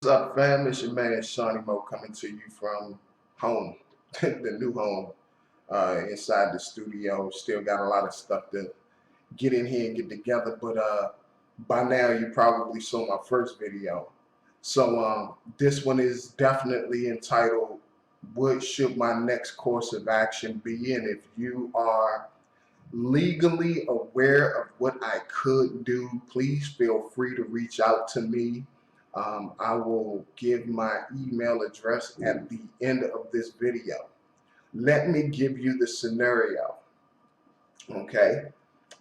What's up, fam? It's your man Shawnee Mo coming to you from home, the new home, inside the studio. Still got a lot of stuff to get in here and get together, but by now you probably saw my first video. So this one is definitely entitled "What Should My Next Course of Action Be?" And if you are legally aware of what I could do, please feel free to reach out to me. I will give my email address at the end of this video. Let me give you the scenario, okay?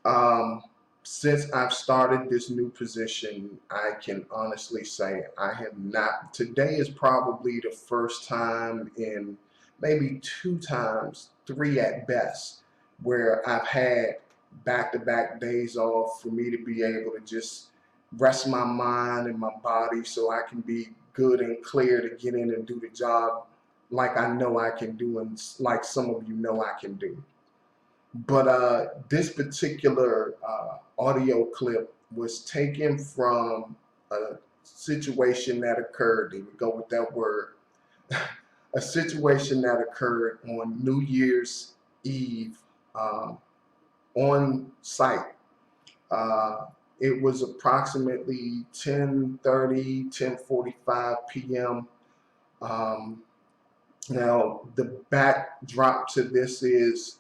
Um, since I've started this new position, I can honestly say I have not. Today is probably the first time in maybe two times, three at best, where I've had back-to-back days off for me to be able to just rest my mind and my body so I can be good and clear to get in and do the job like I know I can do and like some of you know I can do. But this particular audio clip was taken from a situation that occurred, here we go with that word, a situation that occurred on New Year's Eve on site. Uh, it was approximately 10:30, 10:45 p.m. Um, Now, the backdrop to this is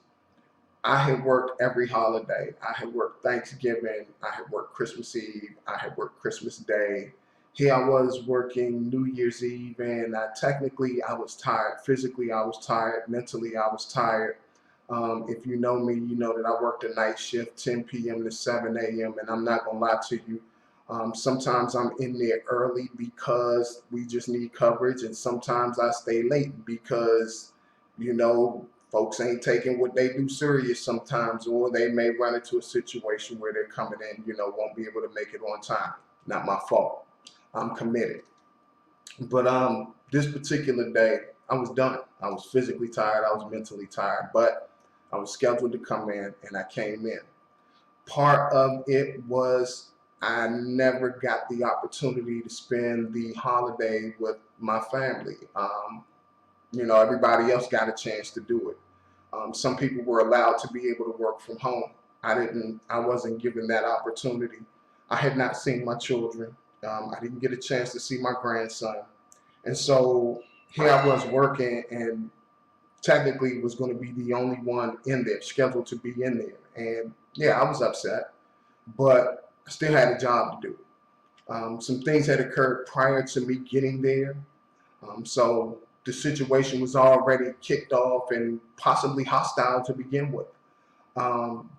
I had worked every holiday. I had worked Thanksgiving. I had worked Christmas Eve. I had worked Christmas Day. Here I was working New Year's Eve, and technically I was tired. Physically, I was tired. Mentally, I was tired. If you know me, you know that I worked a night shift, 10 p.m. to 7 a.m., and I'm not going to lie to you. Sometimes I'm in there early because we just need coverage, and sometimes I stay late because, folks ain't taking what they do serious sometimes, or they may run into a situation where they're coming in, won't be able to make it on time. Not my fault. I'm committed. But this particular day, I was done. I was physically tired. I was mentally tired, but I was scheduled to come in, and I came in. Part of it was I never got the opportunity to spend the holiday with my family. Everybody else got a chance to do it. Some people were allowed to be able to work from home. I wasn't given that opportunity. I had not seen my children. I didn't get a chance to see my grandson. And so here I was working and technically was going to be the only one in there, scheduled to be in there. And yeah, I was upset, but I still had a job to do. Some things had occurred prior to me getting there. So the situation was already kicked off and possibly hostile to begin with.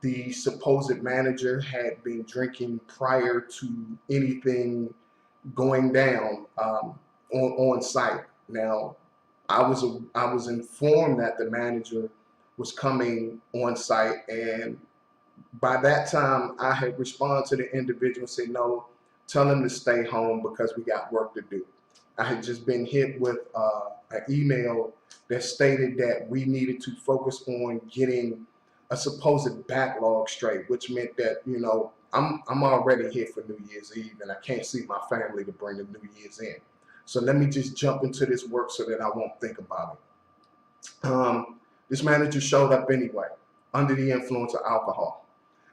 The supposed manager had been drinking prior to anything going down on site. Now, I was informed that the manager was coming on site, and by that time, I had responded to the individual and said, "No, tell him to stay home because we got work to do." I had just been hit with an email that stated that we needed to focus on getting a supposed backlog straight, which meant that I'm already here for New Year's Eve and I can't see my family to bring the New Year's in. So let me just jump into this work so that I won't think about it. This manager showed up anyway, under the influence of alcohol.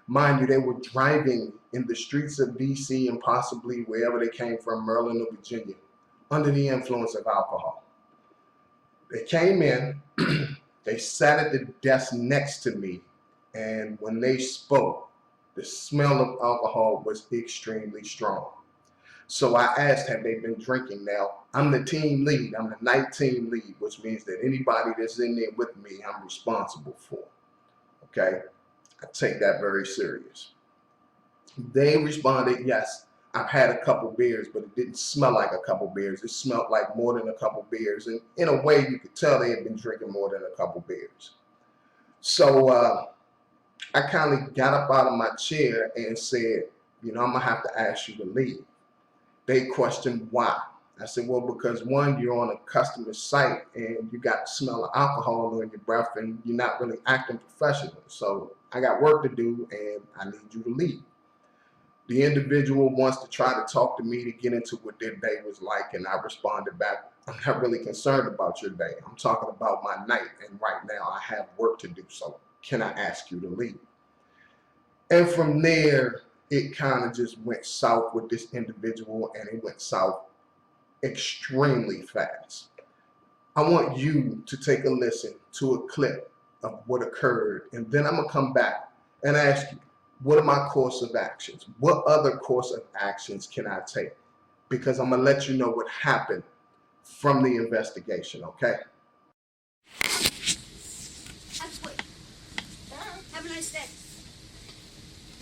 Mind you, they were driving in the streets of DC and possibly wherever they came from, Maryland or Virginia, under the influence of alcohol. They came in, they sat at the desk next to me, and when they spoke, the smell of alcohol was extremely strong. So I asked, have they been drinking? Now, I'm the team lead. I'm the night team lead, which means that anybody that's in there with me, I'm responsible for. Okay? I take that very serious. They responded, yes, I've had a couple beers, but it didn't smell like a couple beers. It smelled like more than a couple beers. And in a way, you could tell they had been drinking more than a couple beers. So I kind of got up out of my chair and said, I'm going to have to ask you to leave. They questioned why. I said, well, because one, you're on a customer site and you got the smell of alcohol on your breath and you're not really acting professional. So I got work to do and I need you to leave. The individual wants to try to talk to me to get into what their day was like, and I responded back, I'm not really concerned about your day. I'm talking about my night, and right now I have work to do, so can I ask you to leave? And from there, it kind of just went south with this individual, and it went south extremely fast. I want you to take a listen to a clip of what occurred, and then I'm gonna come back and ask you, what are my course of actions? What other course of actions can I take? Because I'm gonna let you know what happened from the investigation, okay? Have a nice day.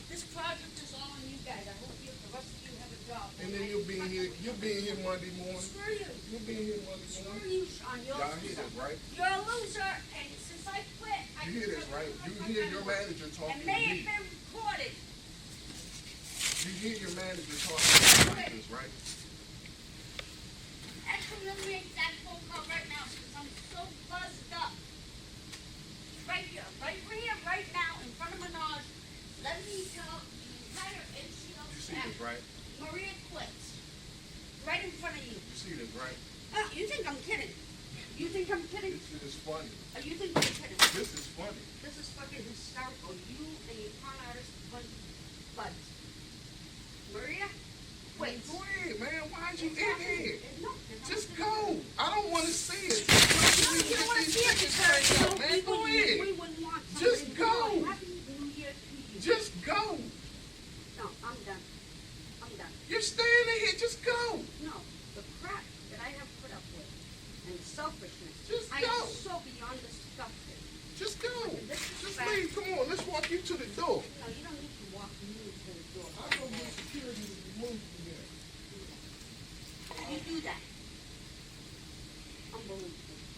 This project is all on you guys. I hope the rest of you have a job. And then you'll be here Monday morning. Screw you. You'll be here Monday morning. Screw you, Sean. Y'all hear this, right? You're a loser, and since I quit, You hear this, right? You hear your manager talking and to may me. have been recorded. You hear your manager talking to me like this, right? Actually, let me make that phone call right now because I'm so buzzed up. Right here, right now, in front of Menage. Let me tell the entire NCO You see this, right? Maria quits. Right in front of you. You see this, right? You think I'm kidding? You think I'm kidding? This is funny. You think I'm kidding? This is funny. This is fucking hysterical. You and your con artist buds. Maria? Wait. Go ahead, man. Why'd you It's in happening. here? No, Just go. I don't want to see it. No, you don't want to see it because man. Go we ahead. wouldn't want somebody Just to go. Happy New Year to you. Just go. No, I'm done. I'm done. You're standing here. Just go. No, the crap that I have put up with and the selfishness. Just I go. am so beyond disgusted. Just go. This is Just bad. leave. Come on. Let's walk you to the door. No, you don't need to walk me to the door. I know your security is removed from here. You do that. Unbelievable.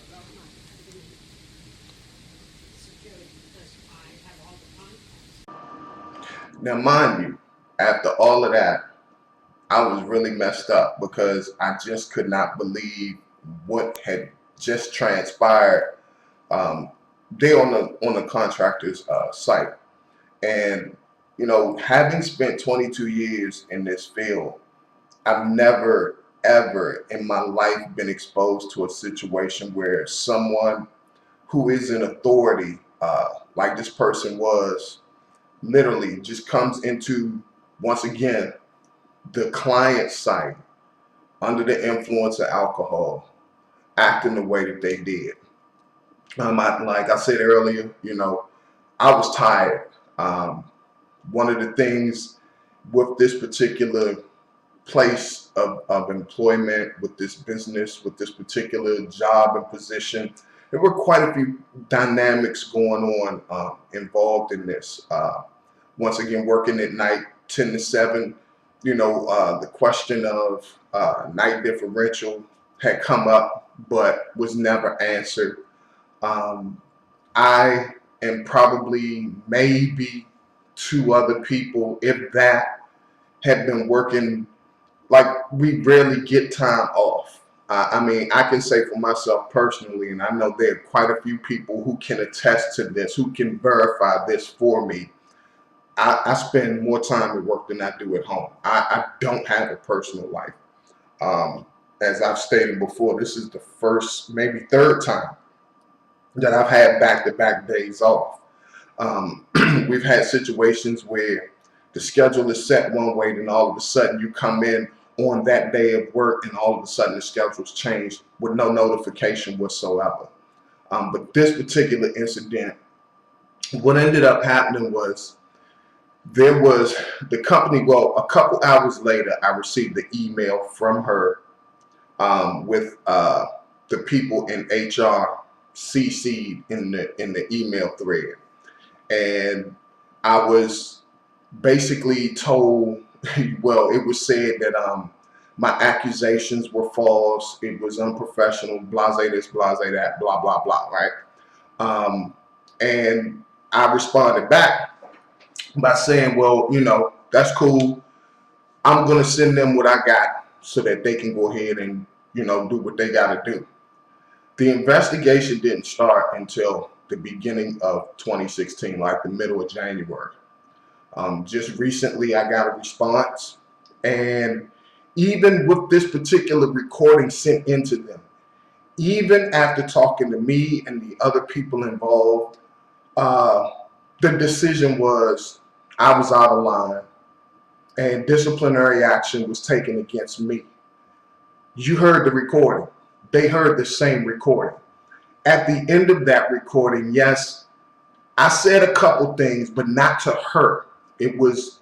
I'm not having security because I have all the contacts. Now, mind you, after all of that, I was really messed up because I just could not believe what had just transpired there on the contractor's site. And you know, having spent 22 years in this field, I've never ever in my life been exposed to a situation where someone who is in authority, like this person was, literally just comes into, once again, the client site under the influence of alcohol, acting the way that they did. Like I said earlier, you know, I was tired. One of the things with this particular place of employment, with this business, with this particular job and position, there were quite a few dynamics going on involved in this. Once again, working at night, 10 to 7, you know, the question of night differential had come up, but was never answered. I and probably maybe 2 other people, if that, had been working. Like, we rarely get time off. I mean, I can say for myself personally, and I know there are quite a few people who can attest to this, who can verify this for me. I spend more time at work than I do at home. I don't have a personal life. As I've stated before, this is the first, maybe third time that I've had back-to-back days off. We've had situations where the schedule is set one way, then all of a sudden you come in on that day of work and all of a sudden the schedule's changed with no notification whatsoever. But this particular incident, what ended up happening was there was the company, well, a couple hours later, I received the email from her with the people in HR CC'd in the email thread. And I was basically told, well, it was said that my accusations were false, it was unprofessional, blase this, blase that, blah, blah, blah, right? And I responded back by saying, well, you know, that's cool. I'm going to send them what I got so that they can go ahead and, you know, do what they got to do. The investigation didn't start until the beginning of 2016, like the middle of January. Just recently, I got a response, and even with this particular recording sent into them, even after talking to me and the other people involved, uh, the decision was I was out of line and disciplinary action was taken against me. You heard the recording. They heard the same recording. At the end of that recording, yes, I said a couple things, but not to her. It was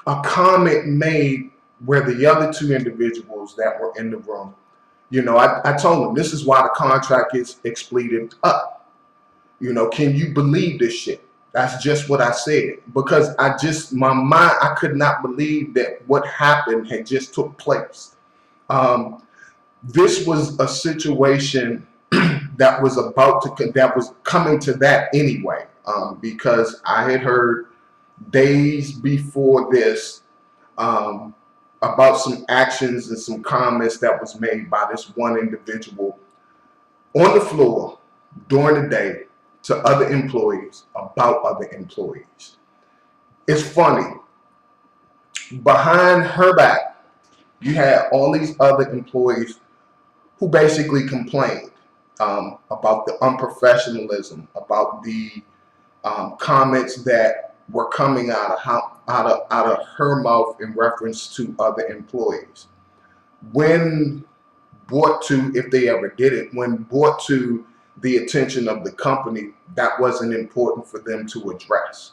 a comment made where the other two individuals that were in the room, I told them this is why the contract is expletive up. Can you believe this shit? That's just what I said, because my mind, I could not believe that what happened had just took place. This was a situation that was coming to that anyway, because I had heard days before this about some actions and some comments that was made by this one individual on the floor during the day to other employees about other employees. It's funny. Behind her back, you had all these other employees who basically complained about the unprofessionalism, about the comments that were coming out of her mouth in reference to other employees. When brought to, if they ever did it, when brought to the attention of the company, that wasn't important for them to address.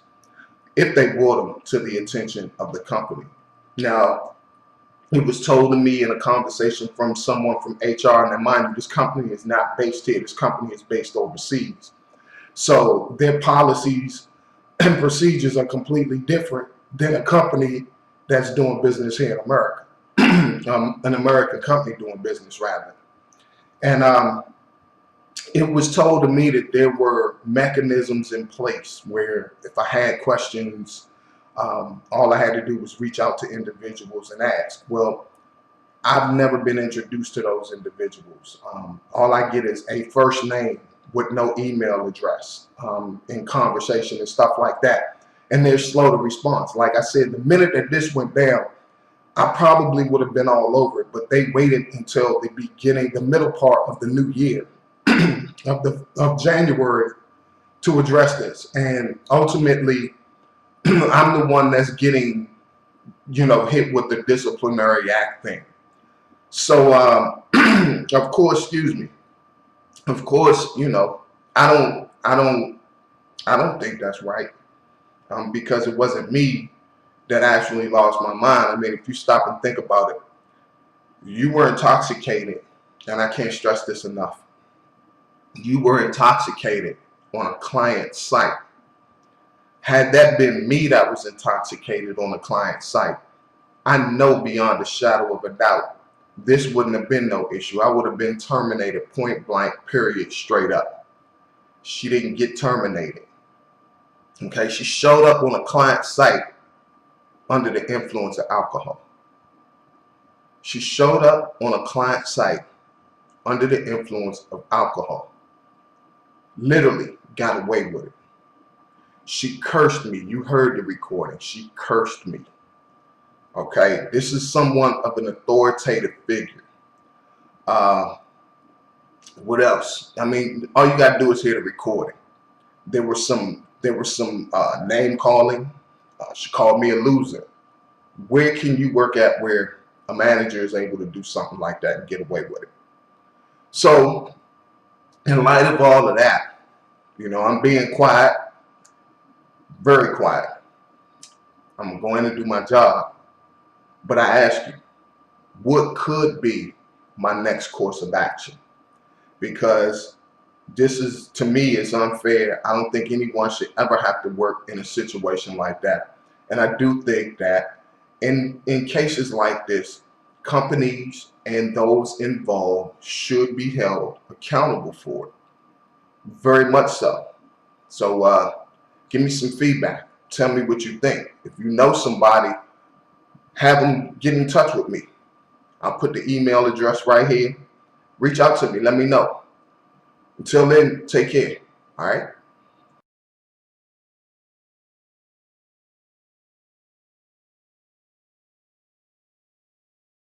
If they brought them to the attention of the company. Now, it was told to me in a conversation from someone from HR, and mind you, this company is not based here. This company is based overseas. So their policies and procedures are completely different than a company that's doing business here in America. An American company doing business, rather. And it was told to me that there were mechanisms in place where if I had questions, all I had to do was reach out to individuals and ask. Well, I've never been introduced to those individuals. All I get is a first name with no email address in conversation and stuff like that. And they're slow to respond. Like I said, the minute that this went down, I probably would have been all over it, but they waited until the middle part of the new year of January to address this. And ultimately, I'm the one that's getting, hit with the disciplinary act thing. So, of course, I don't think that's right, because it wasn't me that actually lost my mind. I mean, if you stop and think about it, you were intoxicated, and I can't stress this enough. You were intoxicated on a client site. Had that been me that was intoxicated on a client site, I know beyond a shadow of a doubt, this wouldn't have been no issue. I would have been terminated point blank, period, straight up. She didn't get terminated. Okay, she showed up on a client site under the influence of alcohol. She showed up on a client site under the influence of alcohol. Literally got away with it. She cursed me. You heard the recording. She cursed me. Okay, this is someone of an authoritative figure. What else? I mean, all you gotta do is hear the recording. There was some name calling. She called me a loser. Where can you work at where a manager is able to do something like that and get away with it? So, in light of all of that, I'm being quiet, very quiet. I'm going to do my job. But I ask you, what could be my next course of action? Because this is, to me, it's unfair. I don't think anyone should ever have to work in a situation like that. And I do think that in cases like this, companies and those involved should be held accountable for it. Very much so. So give me some feedback. Tell me what you think. If you know somebody, have them get in touch with me. I'll put the email address right here. Reach out to me. Let me know. Until then, take care. All right.